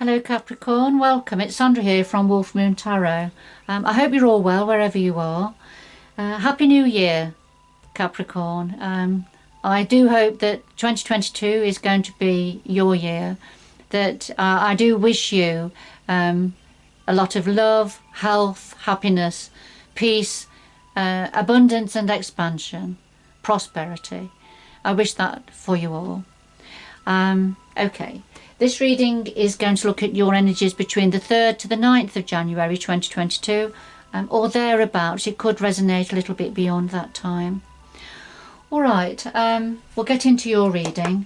Hello Capricorn, welcome. It's Sandra here from Wolf Moon Tarot. I hope you're all well wherever you are. Happy New Year Capricorn. I do hope that 2022 is going to be your year. That I do wish you a lot of love, health, happiness, peace, abundance and expansion, prosperity. I wish that for you all. Okay. This reading is going to look at your energies between the 3rd to the 9th of January 2022 or thereabouts. It could resonate a little bit beyond that time. Alright, we'll get into your reading.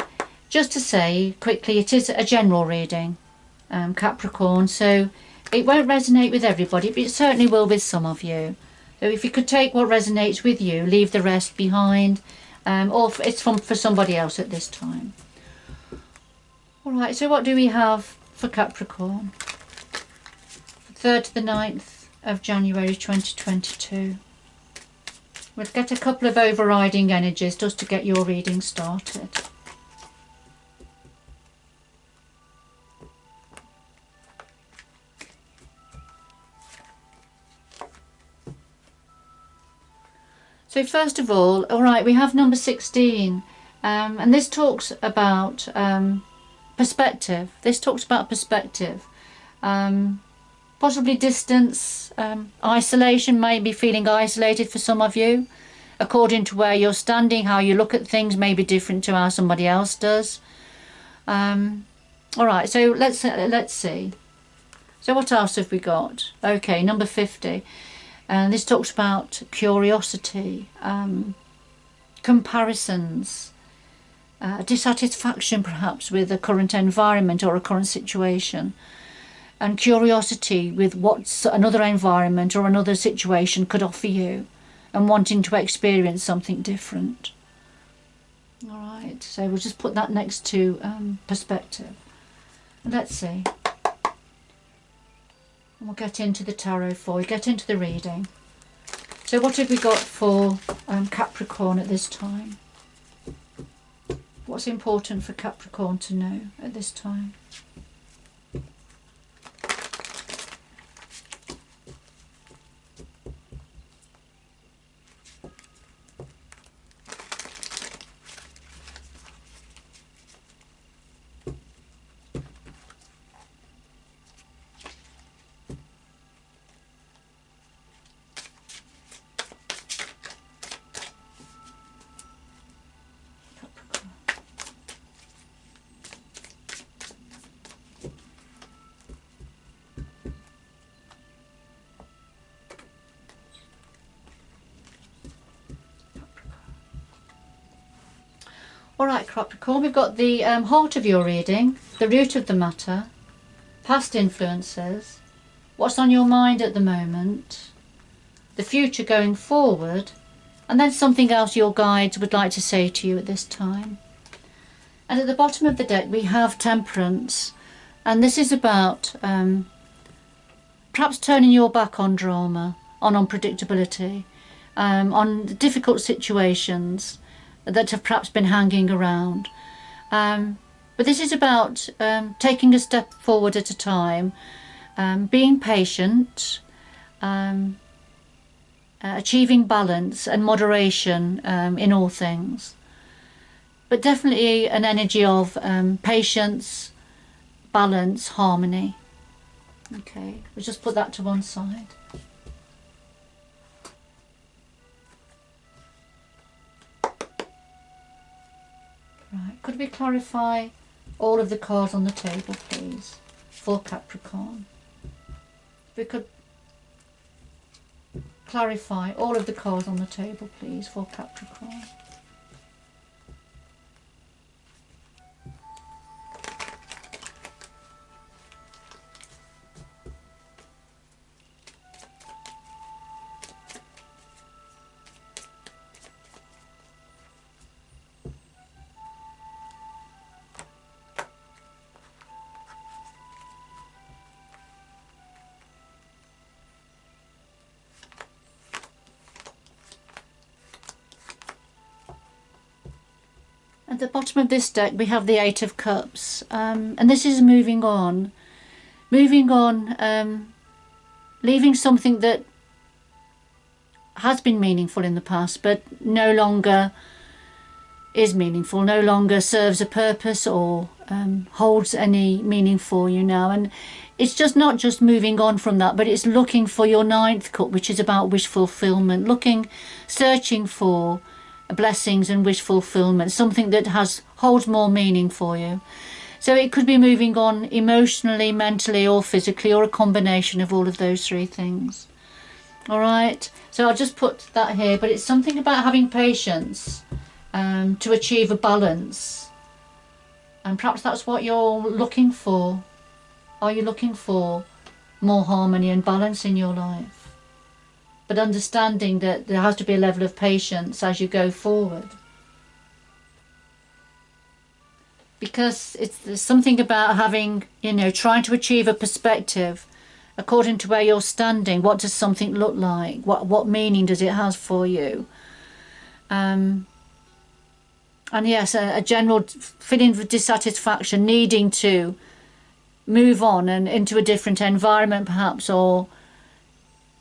Just to say quickly, it is a general reading, Capricorn, so it won't resonate with everybody, but it certainly will with some of you. So if you could take what resonates with you, leave the rest behind, or it's for somebody else at this time. Alright, so what do we have for Capricorn? 3rd to the 9th of January 2022. We'll get a couple of overriding energies just to get your reading started. So first of all, alright, we have number 16, and this talks about perspective. This talks about perspective, possibly distance, isolation, maybe feeling isolated for some of you. According to where you're standing, how you look at things may be different to how somebody else does. Alright, so let's see. So what else have we got? Okay, number 50. And this talks about curiosity, comparisons, dissatisfaction perhaps with a current environment or a current situation, and curiosity with what another environment or another situation could offer you, and wanting to experience something different. Alright, so we'll just put that next to perspective. Let's see. And we'll get into the tarot for you, get into the reading. So what have we got for Capricorn at this time? What's important for Capricorn to know at this time? Alright Capricorn, we've got the heart of your reading, the root of the matter, past influences, what's on your mind at the moment, the future going forward, and then something else your guides would like to say to you at this time. And at the bottom of the deck we have temperance, and this is about perhaps turning your back on drama, on unpredictability, on difficult situations that have perhaps been hanging around. But this is about taking a step forward at a time, being patient, achieving balance and moderation in all things. But definitely an energy of patience, balance, harmony. Okay, we'll just put that to one side. Right, could we clarify all of the cards on the table, please, for Capricorn? If we could clarify all of the cards on the table, please, for Capricorn. At the bottom of this deck we have the Eight of Cups, and this is moving on. moving on, leaving something that has been meaningful in the past but no longer is meaningful, no longer serves a purpose or holds any meaning for you now. And it's just not just moving on from that, but it's looking for your ninth cup, which is about wish fulfillment, searching for blessings and wish fulfillment, something that holds more meaning for you. So it could be moving on emotionally, mentally or physically, or a combination of all of those three things. All right, so I'll just put that here, but it's something about having patience to achieve a balance, and perhaps that's what you're looking for. Are you looking for more harmony and balance in your life, but understanding that there has to be a level of patience as you go forward, because there's something about having, trying to achieve a perspective according to where you're standing. What does something look like? What meaning does it have for you? And yes, a general feeling of dissatisfaction, needing to move on and into a different environment perhaps, or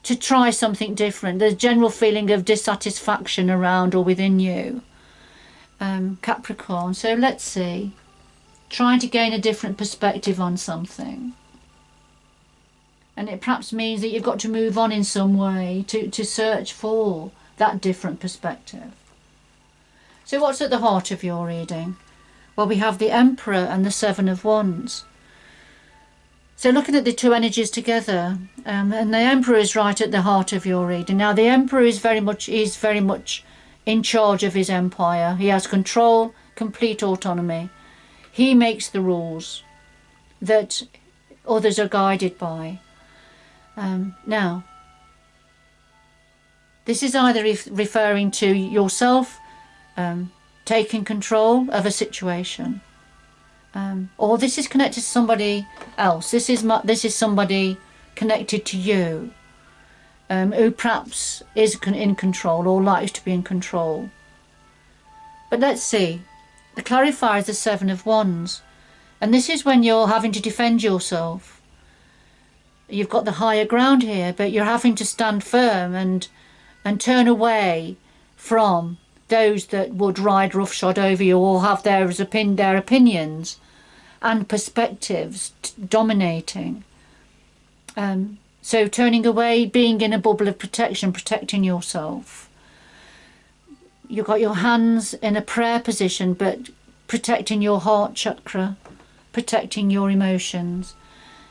to try something different. There's a general feeling of dissatisfaction around or within you, Capricorn. So let's see, trying to gain a different perspective on something. And it perhaps means that you've got to move on in some way to search for that different perspective. So what's at the heart of your reading? Well, we have the Emperor and the Seven of Wands. So looking at the two energies together, and the Emperor is right at the heart of your reading. Now, the Emperor is very much in charge of his empire. He has control, complete autonomy. He makes the rules that others are guided by. Now, this is either referring to yourself taking control of a situation, or this is connected to somebody else. This is somebody connected to you, who perhaps is in control or likes to be in control. But let's see, the clarifier is the Seven of Wands, and this is when you're having to defend yourself. You've got the higher ground here, but you're having to stand firm and turn away from those that would ride roughshod over you or have their opinions and perspectives dominating. So turning away, being in a bubble of protection, protecting yourself. You've got your hands in a prayer position, but protecting your heart chakra, protecting your emotions.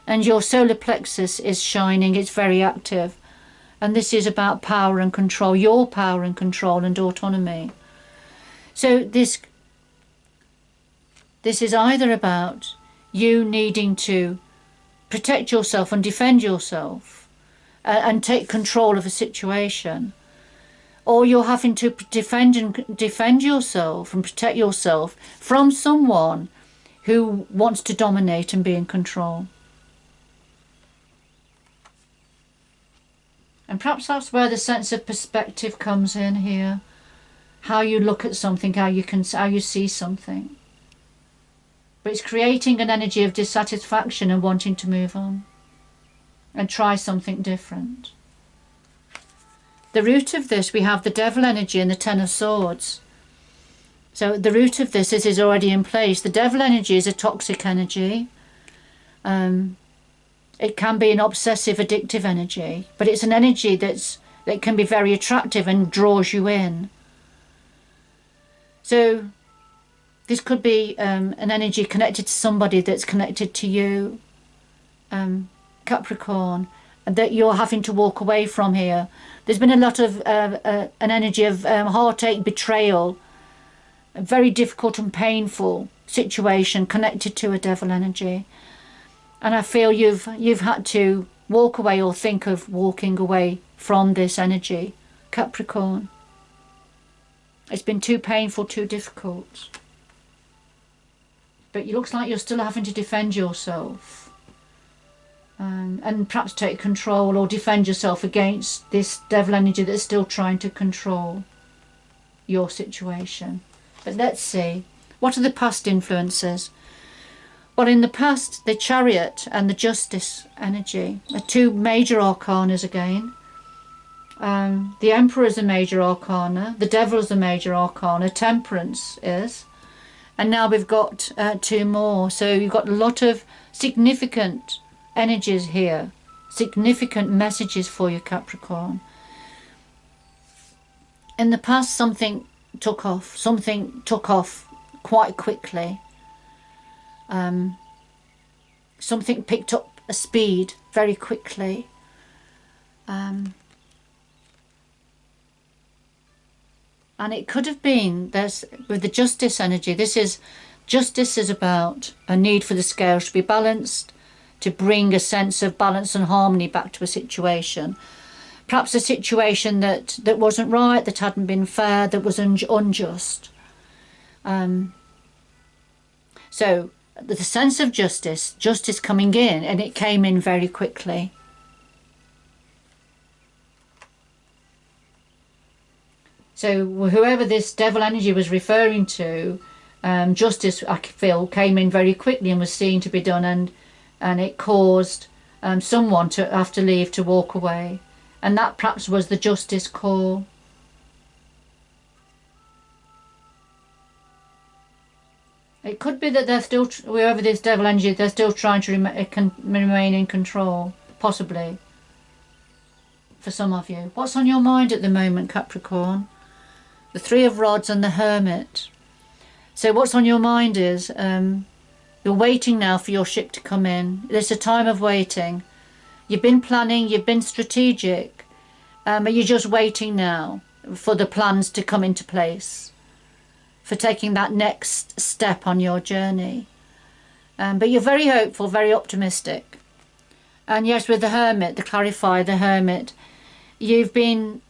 And your solar plexus is shining, it's very active. And this is about power and control, your power and control and autonomy. So this is either about you needing to protect yourself and defend yourself and take control of a situation, or you're having to defend yourself and protect yourself from someone who wants to dominate and be in control. And perhaps that's where the sense of perspective comes in here. How you look at something, how you see something. But it's creating an energy of dissatisfaction and wanting to move on and try something different. The root of this, we have the Devil energy and the Ten of Swords. So the root of this is already in place. The Devil energy is a toxic energy. It can be an obsessive, addictive energy, but it's an energy that can be very attractive and draws you in. So this could be an energy connected to somebody that's connected to you, Capricorn, and that you're having to walk away from here. There's been a lot of an energy of heartache, betrayal, a very difficult and painful situation connected to a Devil energy. And I feel you've had to walk away or think of walking away from this energy, Capricorn. It's been too painful, too difficult. But it looks like you're still having to defend yourself. And perhaps take control or defend yourself against this Devil energy that's still trying to control your situation. But let's see, what are the past influences? Well, in the past, the Chariot and the Justice energy are two major arcanas again. The Emperor is a major arcana, the Devil is a major arcana, Temperance is, and now we've got two more. So you've got a lot of significant energies here, significant messages for you, Capricorn. In the past, something took off quite quickly. Something picked up a speed very quickly. And it could have been, with the Justice energy, justice is about a need for the scales to be balanced, to bring a sense of balance and harmony back to a situation. Perhaps a situation that wasn't right, that hadn't been fair, that was unjust. So the sense of justice coming in, and it came in very quickly. So whoever this devil energy was referring to, justice, I feel, came in very quickly and was seen to be done, and it caused someone to have to leave, to walk away. And that perhaps was the justice call. It could be that they're still, whoever this devil energy, they're still trying to remain in control, possibly, for some of you. What's on your mind at the moment, Capricorn? The Three of Rods and the Hermit. So what's on your mind is, you're waiting now for your ship to come in. There's a time of waiting. You've been planning, you've been strategic, but you're just waiting now for the plans to come into place, for taking that next step on your journey. But you're very hopeful, very optimistic. And yes, with the Hermit, to clarify, the Hermit, you've been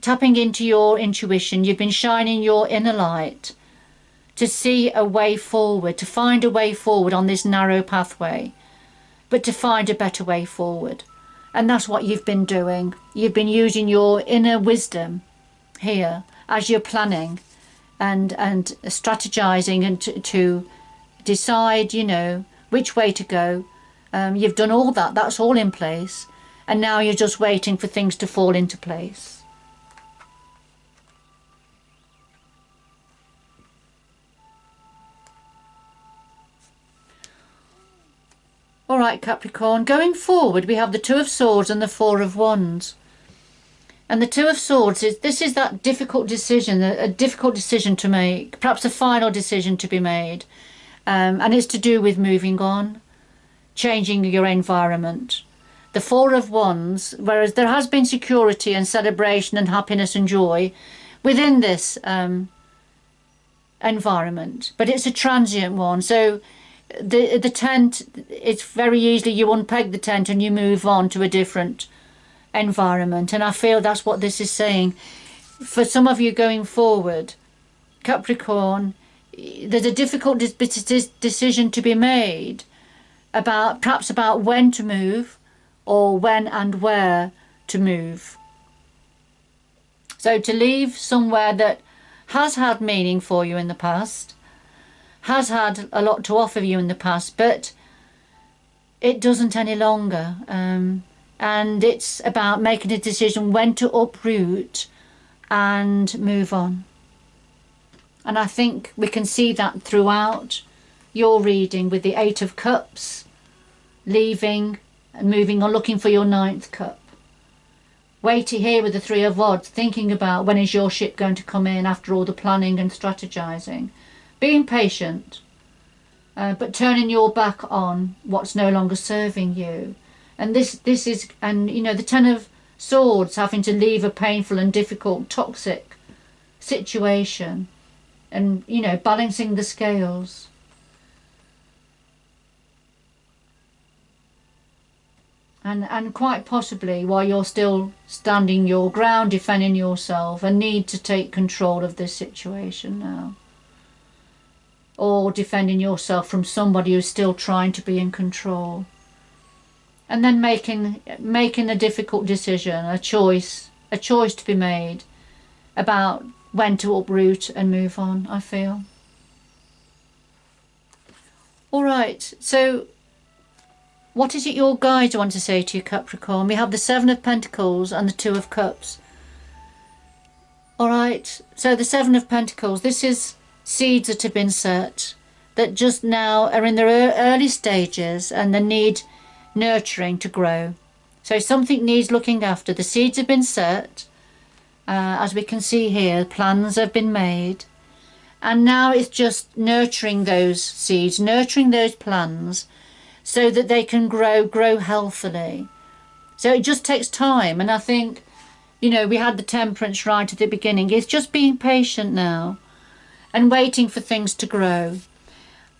tapping into your intuition, you've been shining your inner light to see a way forward, to find a way forward on this narrow pathway, but to find a better way forward. And that's what you've been doing. You've been using your inner wisdom here as you're planning and strategizing, and to decide, you know, which way to go. You've done all that, that's all in place, and now you're just waiting for things to fall into place. All right, Capricorn, going forward, we have the Two of Swords and the Four of Wands. And the Two of Swords, this is that difficult decision, a difficult decision to make, perhaps a final decision to be made. And it's to do with moving on, changing your environment. The Four of Wands, whereas there has been security and celebration and happiness and joy within this environment, but it's a transient one. So the tent, it's very easily you unpeg the tent and you move on to a different environment. And I feel that's what this is saying. For some of you going forward, Capricorn, there's a difficult decision to be made about, perhaps about when to move or when and where to move. So to leave somewhere that has had meaning for you in the past, has had a lot to offer you in the past, but it doesn't any longer. And it's about making a decision when to uproot and move on. And I think we can see that throughout your reading with the Eight of Cups, leaving and moving on, looking for your ninth cup. Waiting here with the Three of Wands, thinking about when is your ship going to come in after all the planning and strategizing. Being patient, but turning your back on what's no longer serving you. And this is, and you know, the Ten of Swords, having to leave a painful and difficult, toxic situation, and you know, balancing the scales. And quite possibly, while you're still standing your ground, defending yourself, a need to take control of this situation now. Or defending yourself from somebody who's still trying to be in control. And then making a difficult decision, a choice to be made about when to uproot and move on, I feel. All right, so what is it your guides want to say to you, Capricorn? We have the Seven of Pentacles and the Two of Cups. All right, so the Seven of Pentacles, this is seeds that have been set, that just now are in their early stages and they need nurturing to grow. So something needs looking after. The seeds have been set, as we can see here, plans have been made, and now it's just nurturing those seeds, nurturing those plans, so that they can grow healthily. So it just takes time, and I think, you know, we had the Temperance right at the beginning. It's just being patient now and waiting for things to grow.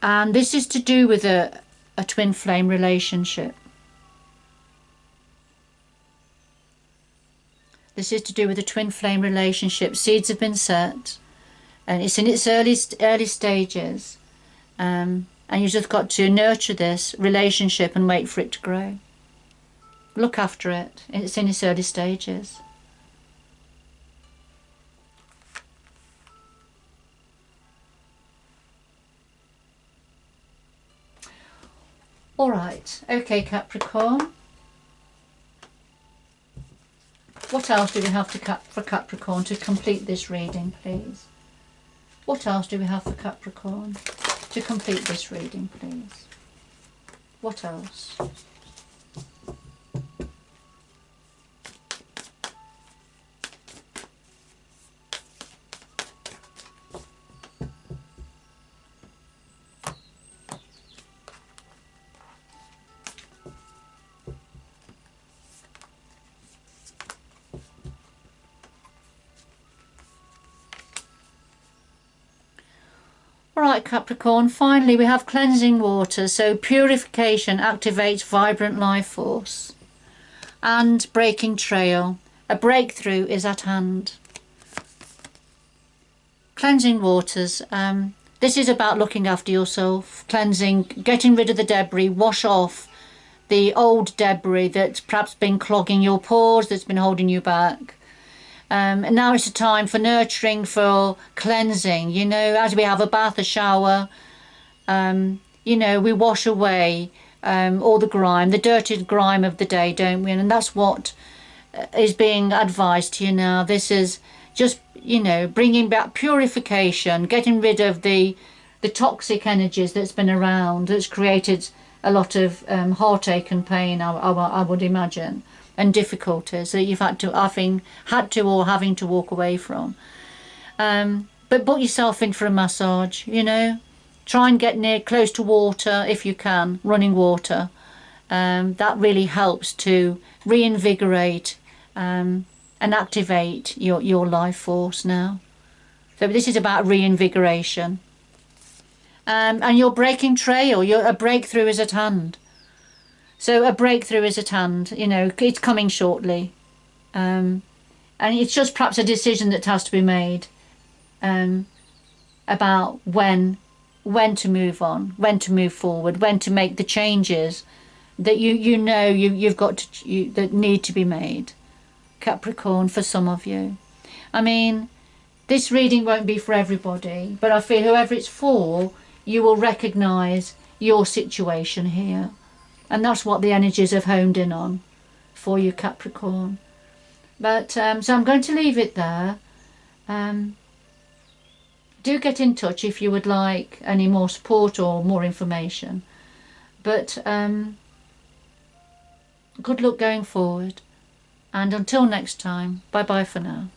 And this is to do with a twin flame relationship. This is to do with a twin flame relationship. Seeds have been set, and it's in its early stages. And you've just got to nurture this relationship and wait for it to grow. Look after it. It's in its early stages. All right. Okay, Capricorn. What else do we have for Capricorn to complete this reading, please? What else do we have for Capricorn to complete this reading, please? What else? Alright, Capricorn, finally we have cleansing water. So purification activates vibrant life force. And breaking trail. A breakthrough is at hand. Cleansing waters. This is about looking after yourself. Cleansing, getting rid of the debris. Wash off the old debris that's perhaps been clogging your pores, that's been holding you back. And now it's a time for nurturing, for cleansing, you know, as we have a bath, a shower, you know, we wash away all the grime, the dirty grime of the day, don't we? And that's what is being advised to you now. This is just, you know, bringing back purification, getting rid of the toxic energies that's been around, that's created a lot of heartache and pain, I would imagine, and difficulties that you've had to or having to walk away from. But put yourself in for a massage, you know. Try and get close to water if you can, running water. That really helps to reinvigorate and activate your life force now. So this is about reinvigoration. And you're breaking trail, a breakthrough is at hand. So a breakthrough is at hand, you know, it's coming shortly. And it's just perhaps a decision that has to be made about when to move on, when to move forward, when to make the changes that you've got to, that need to be made. Capricorn, for some of you. I mean, this reading won't be for everybody, but I feel whoever it's for, you will recognise your situation here. And that's what the energies have honed in on for you, Capricorn. But so I'm going to leave it there. Do get in touch if you would like any more support or more information. But good luck going forward. And until next time, bye bye for now.